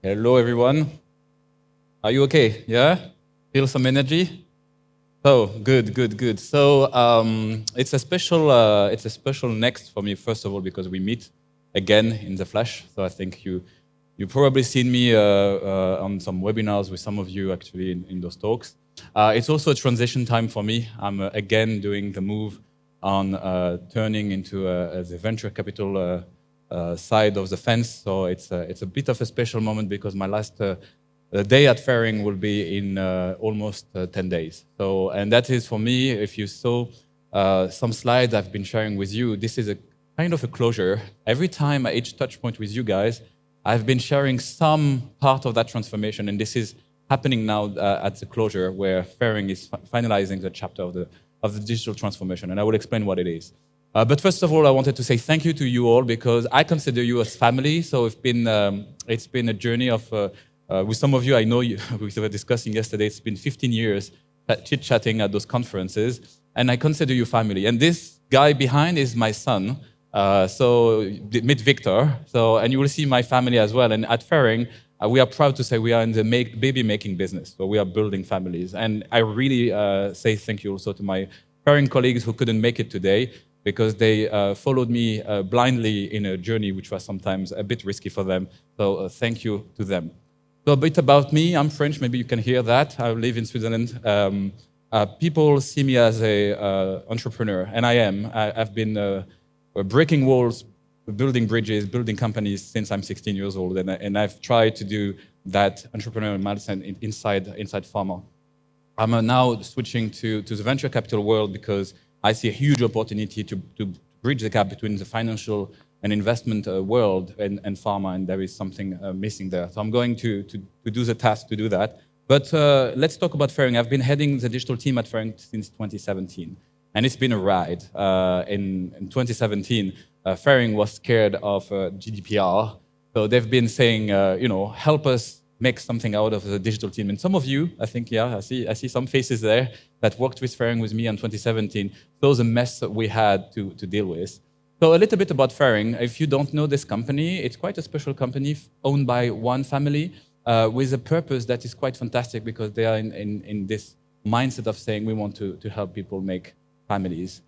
Hello, everyone. Are you okay? Yeah? Feel some energy? Oh, good, good, good. So it's a special next for me. First of all, because we meet again in the flesh. So I think you probably seen me on some webinars with some of you actually in those talks. It's also a transition time for me. I'm again doing the move on turning into the venture capital side of the fence. So it's a bit of a special moment because my last day at Ferring will be in almost 10 days. So, and that is for me, if you saw some slides I've been sharing with you, this is a kind of a closure. Every time at each touch point with you guys, I've been sharing some part of that transformation, and this is happening now at the closure where Ferring is finalizing the chapter of the digital transformation, and I will explain what it is. But first of all, I wanted to say thank you to you all because I consider you as family. So it's been a journey of, with some of you, I know you, we were discussing yesterday, it's been 15 years chit-chatting at those conferences, and I consider you family. And this guy behind is my son, so meet Victor. So, and you will see my family as well. And at Ferring, we are proud to say we are in the baby making business. So we are building families. And I really say thank you also to my Ferring colleagues who couldn't make it today because they followed me blindly in a journey which was sometimes a bit risky for them. So thank you to them. So a bit about me. I'm French. Maybe you can hear that. I live in Switzerland. People see me as a entrepreneur, and I am. I've been breaking walls, building bridges, building companies since I'm 16 years old, and I've tried to do that entrepreneurial mindset inside Pharma. I'm now switching to the venture capital world because I see a huge opportunity to bridge the gap between the financial and investment world and Pharma, and there is something missing there. So I'm going to do the task to do that. But let's talk about Ferring. I've been heading the digital team at Ferring since 2017, and it's been a ride. In 2017, Ferring was scared of GDPR, so they've been saying, help us make something out of the digital team. And some of you, I think, yeah, I see some faces there that worked with Ferring with me in 2017. So it was a mess that we had to deal with. So a little bit about Ferring. If you don't know this company, it's quite a special company owned by one family with a purpose that is quite fantastic because they are in this mindset of saying we want to help people make families.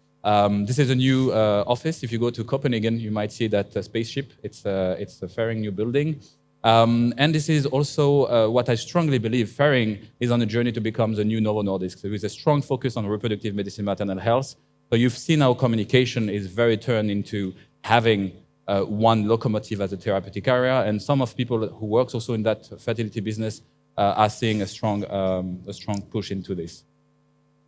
This is a new office. If you go to Copenhagen, you might see that spaceship. It's a Ferring new building. And this is also what I strongly believe. Ferring is on a journey to become the new Novo Nordisk. So with a strong focus on reproductive medicine, maternal health. So you've seen how communication is very turned into having one locomotive as a therapeutic area. And some of people who works also in that fertility business are seeing a strong push into this.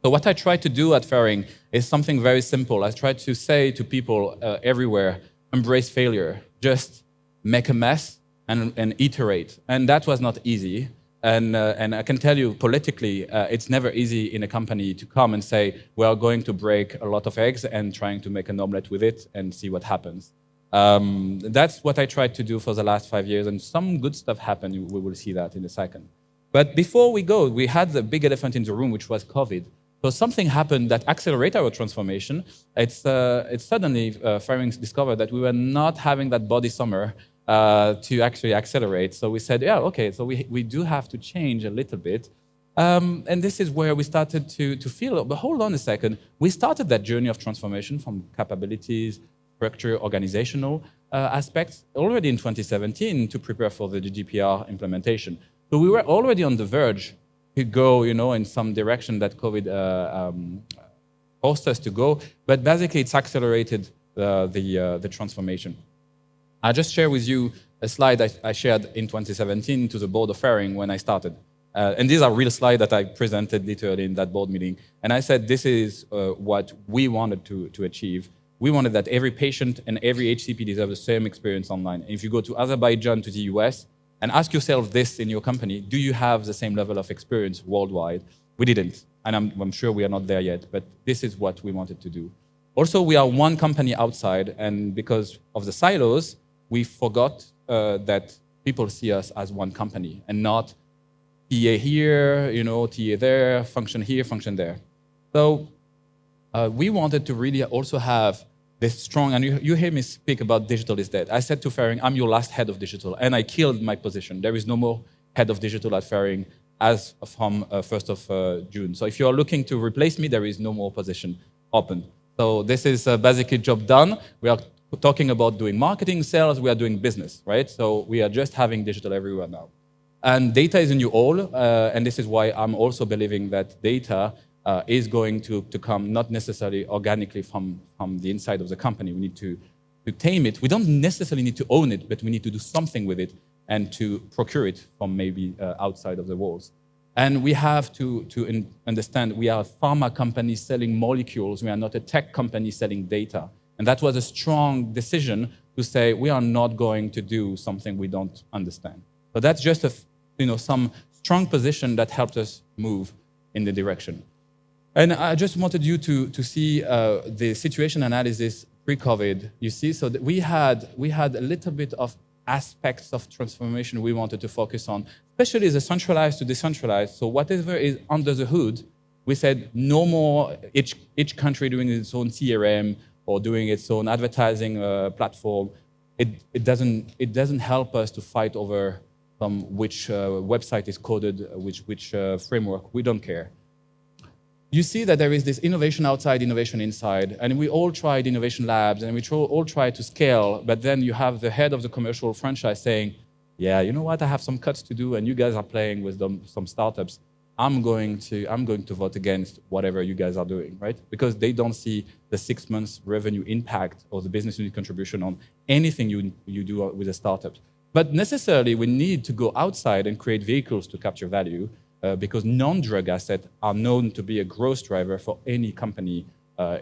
So what I try to do at Ferring is something very simple. I try to say to people everywhere, embrace failure. Just make a mess and iterate. And that was not easy. And I can tell you politically, it's never easy in a company to come and say, we are going to break a lot of eggs and trying to make an omelette with it and see what happens. That's what I tried to do for the last 5 years. And some good stuff happened. We will see that in a second. But before we go, we had the big elephant in the room, which was COVID. So something happened that accelerated our transformation. It's suddenly Ferring discovered that we were not having that body summer to actually accelerate. So we said, yeah, okay, so we do have to change a little bit. And this is where we started to feel, but hold on a second, we started that journey of transformation from capabilities, structure, organizational aspects already in 2017 to prepare for the GDPR implementation. So we were already on the verge to go, in some direction that COVID forced us to go, but basically it's accelerated the transformation. I'll just share with you a slide I shared in 2017 to the board of Ferring when I started. And these are real slides that I presented literally in that board meeting. And I said, this is what we wanted to achieve. We wanted that every patient and every HCP deserve the same experience online. And if you go to Azerbaijan, to the US, and ask yourself this in your company, do you have the same level of experience worldwide? We didn't. And I'm sure we are not there yet, but this is what we wanted to do. Also, we are one company outside, and because of the silos, we forgot that people see us as one company and not TA here, TA there, function here, function there. So we wanted to really also have this strong, and you hear me speak about digital is dead. I said to Ferring, I'm your last head of digital, and I killed my position. There is no more head of digital at Ferring as from 1st of June. So if you are looking to replace me, there is no more position open. So this is basically job done. We are talking about doing marketing, sales, we are doing business, right? So we are just having digital everywhere now. And data is a new oil, and this is why I'm also believing that data is going to come not necessarily organically from the inside of the company. We need to tame it. We don't necessarily need to own it, but we need to do something with it and to procure it from maybe outside of the walls. And we have to understand we are a pharma company selling molecules. We are not a tech company selling data. And that was a strong decision to say we are not going to do something we don't understand. So that's just some strong position that helped us move in the direction. And I just wanted you to see the situation analysis pre-COVID. You see, so that we had a little bit of aspects of transformation we wanted to focus on, especially the centralized to decentralized. So whatever is under the hood, we said no more each country doing its own CRM or doing its own advertising platform. It doesn't help us to fight over which website is coded, which framework. We don't care. You see that there is this innovation outside, innovation inside, and we all tried innovation labs, and we all tried to scale, but then you have the head of the commercial franchise saying, yeah, you know what, I have some cuts to do, and you guys are playing with some startups. I'm going to vote against whatever you guys are doing, right? Because they don't see the 6 months revenue impact or the business unit contribution on anything you do with a startup. But necessarily, we need to go outside and create vehicles to capture value, because non-drug assets are known to be a growth driver for any company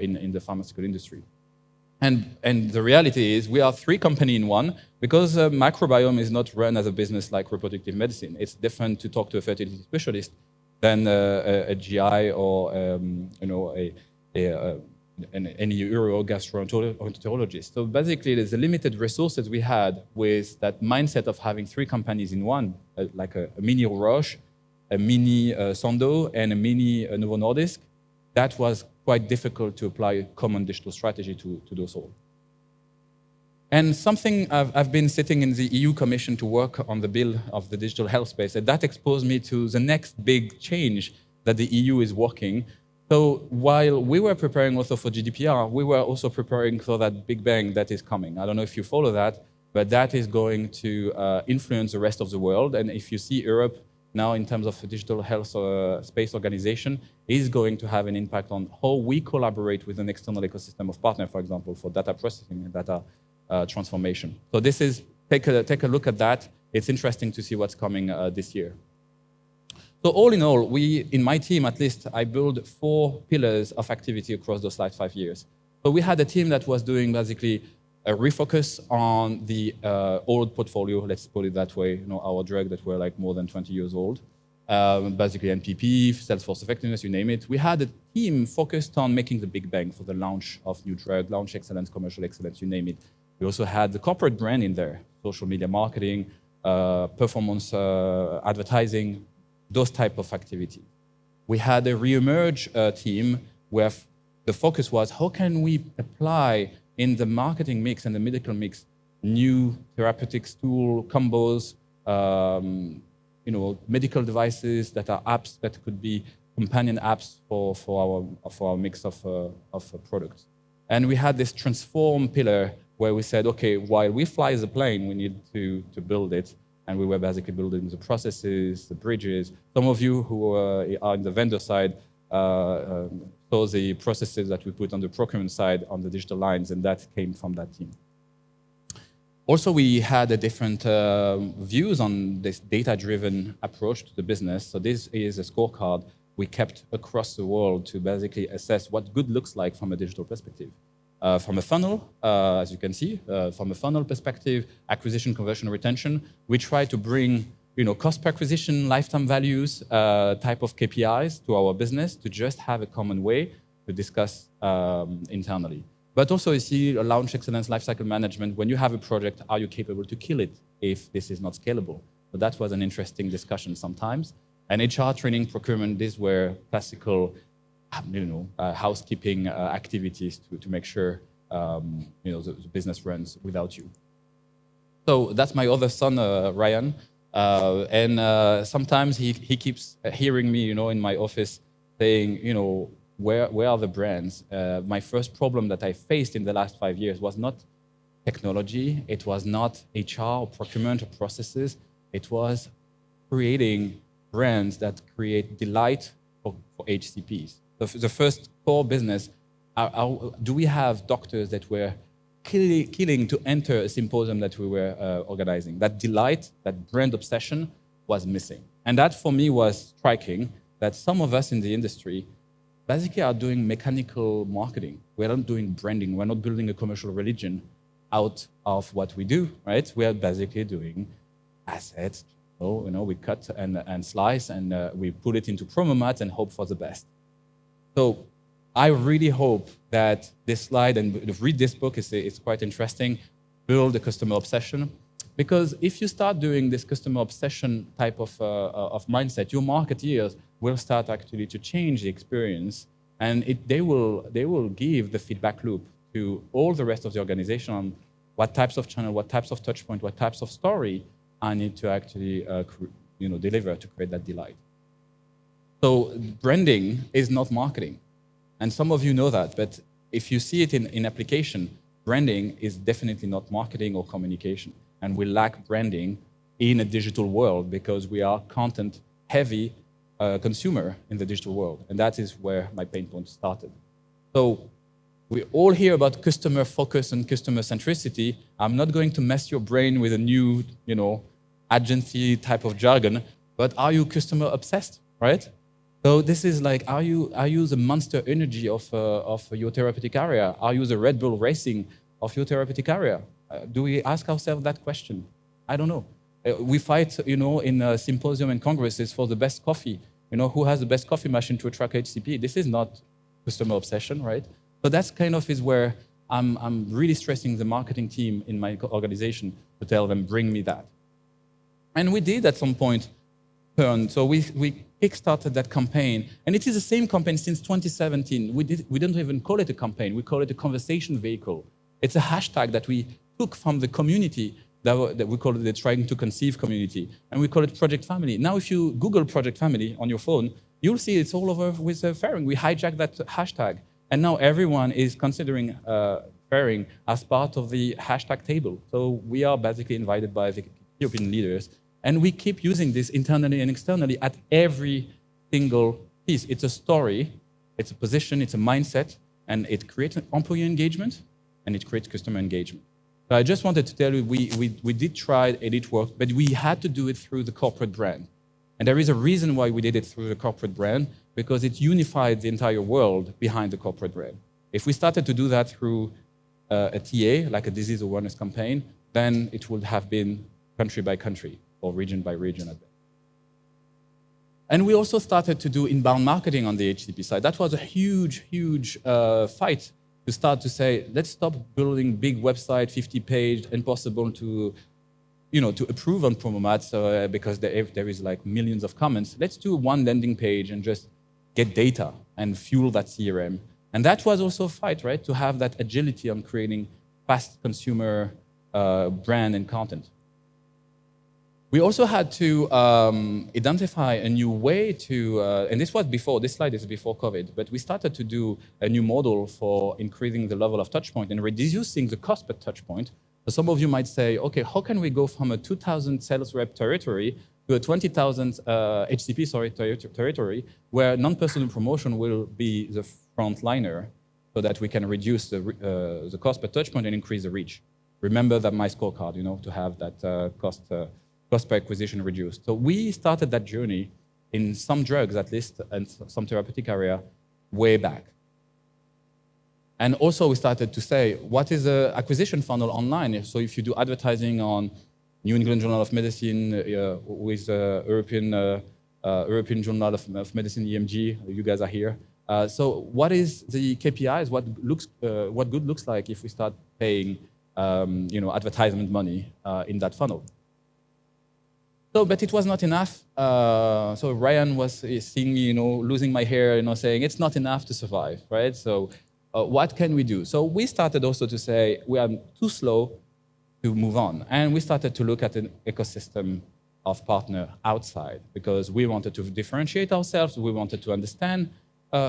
in the pharmaceutical industry. And the reality is we are 3 companies in one, because microbiome is not run as a business like reproductive medicine. It's different to talk to a fertility specialist than a GI or any urogastroenterologist. So basically, there's a limited resources we had with that mindset of having 3 companies in one, like a mini Roche, a mini Sando, and a mini Novo Nordisk. That was quite difficult to apply a common digital strategy to those all. And something I've been sitting in the EU Commission to work on the bill of the digital health space, and that exposed me to the next big change that the EU is working. So while we were preparing also for GDPR, we were also preparing for that big bang that is coming. I don't know if you follow that, but that is going to influence the rest of the world. And if you see Europe now in terms of digital health space organization, is going to have an impact on how we collaborate with an external ecosystem of partners, for example, for data processing and data transformation. So this is, take a look at that. It's interesting to see what's coming this year. So all in all, in my team at least, I built 4 pillars of activity across those last 5 years. So we had a team that was doing basically a refocus on the old portfolio, let's put it that way, our drug that were like more than 20 years old, basically NPP, sales force effectiveness, you name it. We had a team focused on making the big bang for the launch of new drug, launch excellence, commercial excellence, you name it. We also had the corporate brand in there, social media marketing, performance advertising, those type of activities. We had a re-emerge team where the focus was how can we apply in the marketing mix and the medical mix new therapeutics tool combos, medical devices that are apps that could be companion apps for our mix of products. And we had this transform pillar where we said, okay, while we fly the plane, we need to build it. And we were basically building the processes, the bridges. Some of you who are in the vendor side saw the processes that we put on the procurement side on the digital lines, and that came from that team. Also, we had a different views on this data-driven approach to the business. So this is a scorecard we kept across the world to basically assess what good looks like from a digital perspective. From a funnel, as you can see, from a funnel perspective, acquisition, conversion, retention, we try to bring cost per acquisition, lifetime values, type of KPIs to our business to just have a common way to discuss internally. But also you see a launch excellence, lifecycle management. When you have a project, are you capable to kill it if this is not scalable? So that was an interesting discussion sometimes. And HR, training, procurement, these were classical housekeeping activities to make sure the business runs without you. So that's my other son, Ryan, and sometimes he keeps hearing me, in my office saying, where are the brands? My first problem that I faced in the last 5 years was not technology, it was not HR or procurement or processes, it was creating brands that create delight for HCPs. The first core business, do we have doctors that were killing to enter a symposium that we were organizing? That delight, that brand obsession was missing. And that for me was striking, that some of us in the industry basically are doing mechanical marketing. We're not doing branding. We're not building a commercial religion out of what we do, right? We are basically doing assets. We cut and slice and we put it into promo mats and hope for the best. So I really hope that this slide, and read this book, it's quite interesting, Build a Customer Obsession. Because if you start doing this customer obsession type of mindset, your marketeers will start actually to change the experience, and they will give the feedback loop to all the rest of the organization on what types of channel, what types of touch point, what types of story I need to actually deliver to create that delight. So branding is not marketing. And some of you know that, but if you see it in application, branding is definitely not marketing or communication. And we lack branding in a digital world because we are content-heavy consumer in the digital world. And that is where my pain point started. So we all hear about customer focus and customer centricity. I'm not going to mess your brain with a new, agency type of jargon, but are you customer obsessed, right? So this is like, are you the monster energy of your therapeutic area? Are you the Red Bull Racing of your therapeutic area? Do we ask ourselves that question? I don't know. We fight, in symposium and congresses for the best coffee. Who has the best coffee machine to attract HCP? This is not customer obsession, right? So that's kind of is where I'm really stressing the marketing team in my organization to tell them, bring me that. And we did at some point turn. So we kickstarted that campaign, and it is the same campaign since 2017. We didn't even call it a campaign. We call it a conversation vehicle. It's a hashtag that we took from the community that we call it the Trying to Conceive community, and we call it Project Family. Now, if you Google Project Family on your phone, you'll see it's all over with Ferring. We hijacked that hashtag, and now everyone is considering Ferring as part of the hashtag table. So we are basically invited by the European leaders, and we keep using this internally and externally at every single piece. It's a story, it's a position, it's a mindset, and it creates employee engagement, and it creates customer engagement. So I just wanted to tell you, we did try and it worked, but we had to do it through the corporate brand. And there is a reason why we did it through the corporate brand, because it unified the entire world behind the corporate brand. If we started to do that through a TA, like a disease awareness campaign, then it would have been country by country or region by region at best. And we also started to do inbound marketing on the HCP side. That was a huge, huge fight to start to say, let's stop building big website, 50-page, impossible to approve on promo mats because there is like millions of comments. Let's do one landing page and just get data and fuel that CRM. And that was also a fight, right? To have that agility on creating fast consumer brand and content. We also had to identify a new way to, and this slide is before COVID, but we started to do a new model for increasing the level of touchpoint and reducing the cost per touchpoint. So some of you might say, okay, how can we go from a 2,000 sales rep territory to a 20,000 HCP territory where non-personal promotion will be the frontliner so that we can reduce the cost per touchpoint and increase the reach. Remember that my scorecard, to have that cost per acquisition reduced. So we started that journey in some drugs, at least, and some therapeutic area way back. And also we started to say, what is an acquisition funnel online? So if you do advertising on New England Journal of Medicine with European Journal of Medicine, EMG, you guys are here. So what is the KPIs? What good looks like if we start paying advertisement money in that funnel? So, but it was not enough. So Ryan was seeing me, losing my hair, saying it's not enough to survive, right? So what can we do? So we started also to say we are too slow to move on. And we started to look at an ecosystem of partner outside because we wanted to differentiate ourselves. We wanted to understand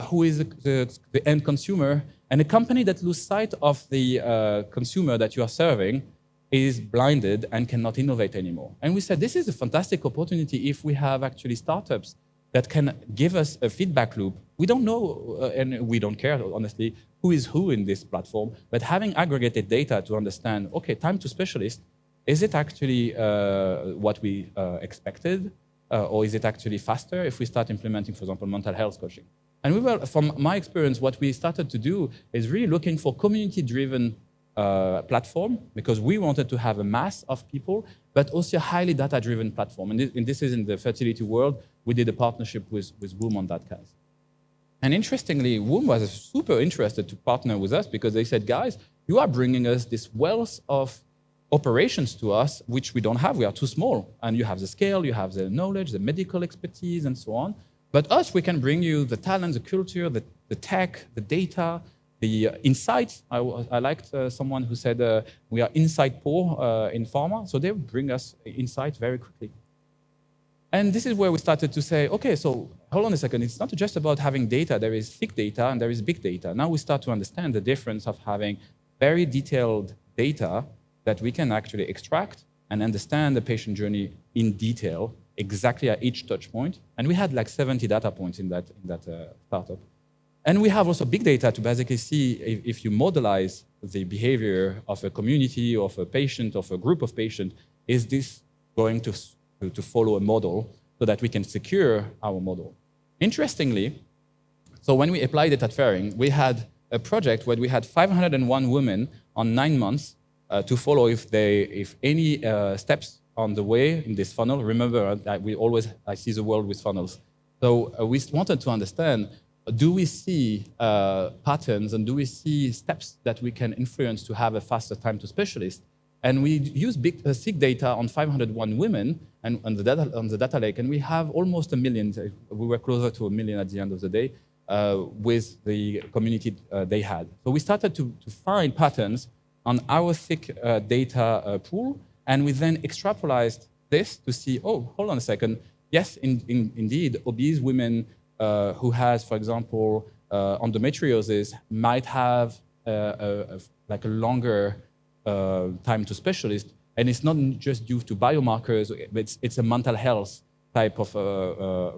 who is the end consumer. And a company that loses sight of the consumer that you are serving is blinded and cannot innovate anymore. And we said, this is a fantastic opportunity if we have actually startups that can give us a feedback loop. We don't know, and we don't care, honestly, who is who in this platform, but having aggregated data to understand, okay, time to specialist, is it actually what we expected, or is it actually faster if we start implementing, for example, mental health coaching? And we were, from my experience, what we started to do is really looking for community-driven platform, because we wanted to have a mass of people, but also a highly data-driven platform. And this is in the fertility world. We did a partnership with Womb on that case. And interestingly, Womb was super interested to partner with us because they said, guys, you are bringing us this wealth of operations to us, which we don't have. We are too small. And you have the scale, you have the knowledge, the medical expertise, and so on. But us, we can bring you the talent, the culture, the tech, the data, the insights. I liked someone who said we are insight poor in pharma. So they bring us insight very quickly. And this is where we started to say, okay, so hold on a second. It's not just about having data. There is thick data and there is big data. Now we start to understand the difference of having very detailed data that we can actually extract and understand the patient journey in detail, exactly at each touch point. And we had like 70 data points in that startup. And we have also big data to basically see if you modelize the behavior of a community, of a patient, of a group of patients, is this going to follow a model so that we can secure our model. Interestingly, so when we applied it at Ferring, we had a project where we had 501 women on 9 months to follow if any steps on the way in this funnel. Remember that I see the world with funnels. So we wanted to understand, do we see patterns and do we see steps that we can influence to have a faster time to specialist? And we use big data on 501 women and on the data lake, and we have almost 1 million. We were closer to 1 million at the end of the day with the community they had. So we started to find patterns on our thick data pool, and we then extrapolated this to see, oh, hold on a second. Yes, indeed, obese women who has, for example, endometriosis might have like a longer time to specialist, and it's not just due to biomarkers, it's a mental health type of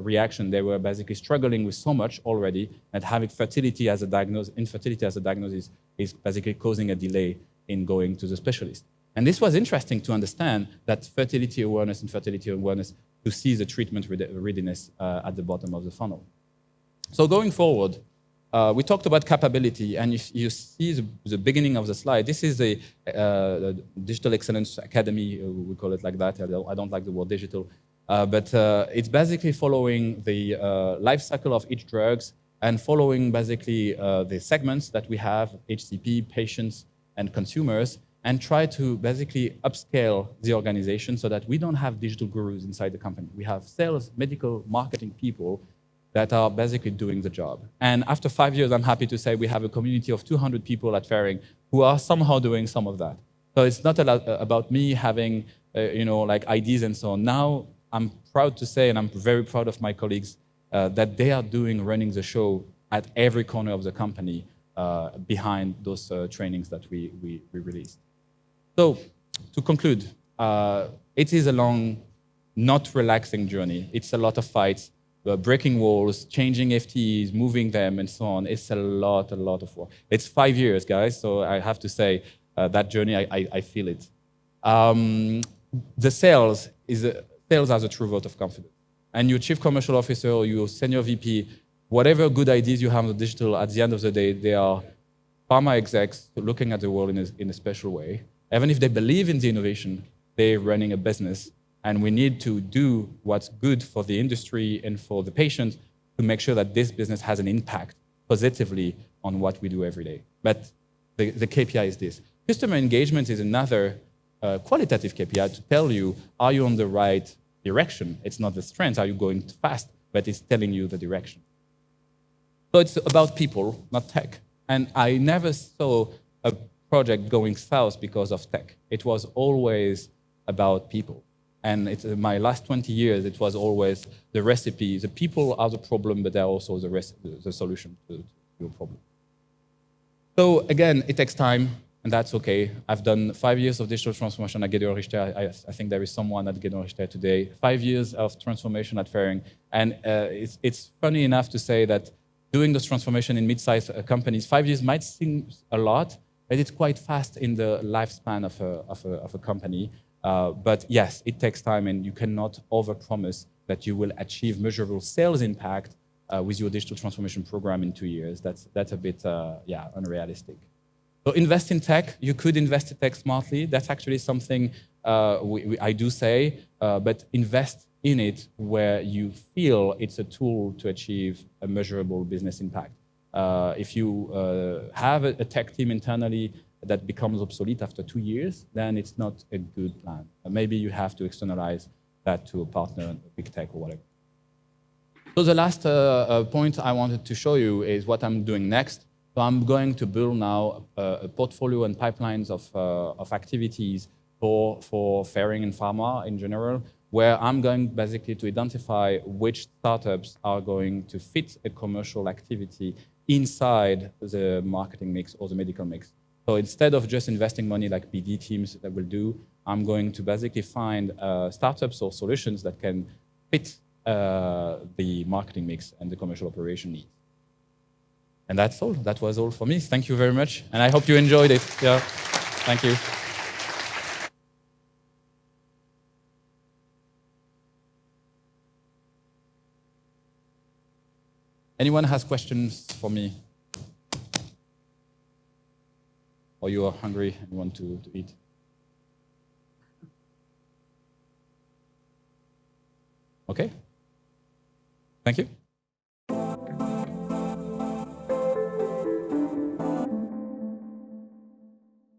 reaction. They were basically struggling with so much already, and having infertility as a diagnosis is basically causing a delay in going to the specialist. And this was interesting to understand that fertility awareness to see the treatment readiness at the bottom of the funnel. So going forward, we talked about capability, and if you see the beginning of the slide, this is the Digital Excellence Academy, we call it like that. I don't like the word digital, but it's basically following the life cycle of each drugs and following basically the segments that we have, HCP, patients, and consumers, and try to basically upscale the organization so that we don't have digital gurus inside the company. We have sales, medical, marketing people that are basically doing the job. And after 5 years, I'm happy to say we have a community of 200 people at Ferring who are somehow doing some of that. So it's not about me having, like ideas and so on. Now, I'm proud to say, and I'm very proud of my colleagues, that they are running the show at every corner of the company behind those trainings that we released. So, to conclude, it is a long, not relaxing journey. It's a lot of fights. Breaking walls, changing FTEs, moving them, and so on. It's a lot of work. It's 5 years, guys, so I have to say that journey, I feel it. The sales has a true vote of confidence. And your chief commercial officer or your senior VP, whatever good ideas you have on the digital, at the end of the day, they are pharma execs looking at the world in a special way. Even if they believe in the innovation, they're running a business. And we need to do what's good for the industry and for the patient to make sure that this business has an impact positively on what we do every day. But the KPI is this. Customer engagement is another qualitative KPI to tell you, are you on the right direction? It's not the strength, are you going too fast, but it's telling you the direction. So it's about people, not tech. And I never saw a project going south because of tech. It was always about people. And my last 20 years, it was always the recipe. The people are the problem, but they're also the solution to your problem. So again, it takes time, and that's okay. I've done 5 years of digital transformation at Gedeon Richter. I think there is someone at Gedeon Richter today. 5 years of transformation at Ferring. And it's funny enough to say that doing this transformation in mid-sized companies, 5 years might seem a lot, but it's quite fast in the lifespan of a company. But yes, it takes time, and you cannot overpromise that you will achieve measurable sales impact with your digital transformation program in 2 years. That's a bit unrealistic. So invest in tech. You could invest in tech smartly. That's actually something I do say, but invest in it where you feel it's a tool to achieve a measurable business impact. If you have a tech team internally that becomes obsolete after 2 years, then it's not a good plan. Maybe you have to externalize that to a partner, big tech or whatever. So the last point I wanted to show you is what I'm doing next. So I'm going to build now a portfolio and pipelines of activities for Ferring and Pharma in general, where I'm going basically to identify which startups are going to fit a commercial activity inside the marketing mix or the medical mix. So instead of just investing money like BD teams that will do, I'm going to basically find startups or solutions that can fit the marketing mix and the commercial operation needs. And that's all. That was all for me. Thank you very much. And I hope you enjoyed it. Yeah. Thank you. Anyone has questions for me? Or you are hungry and want to eat? Okay. Thank you.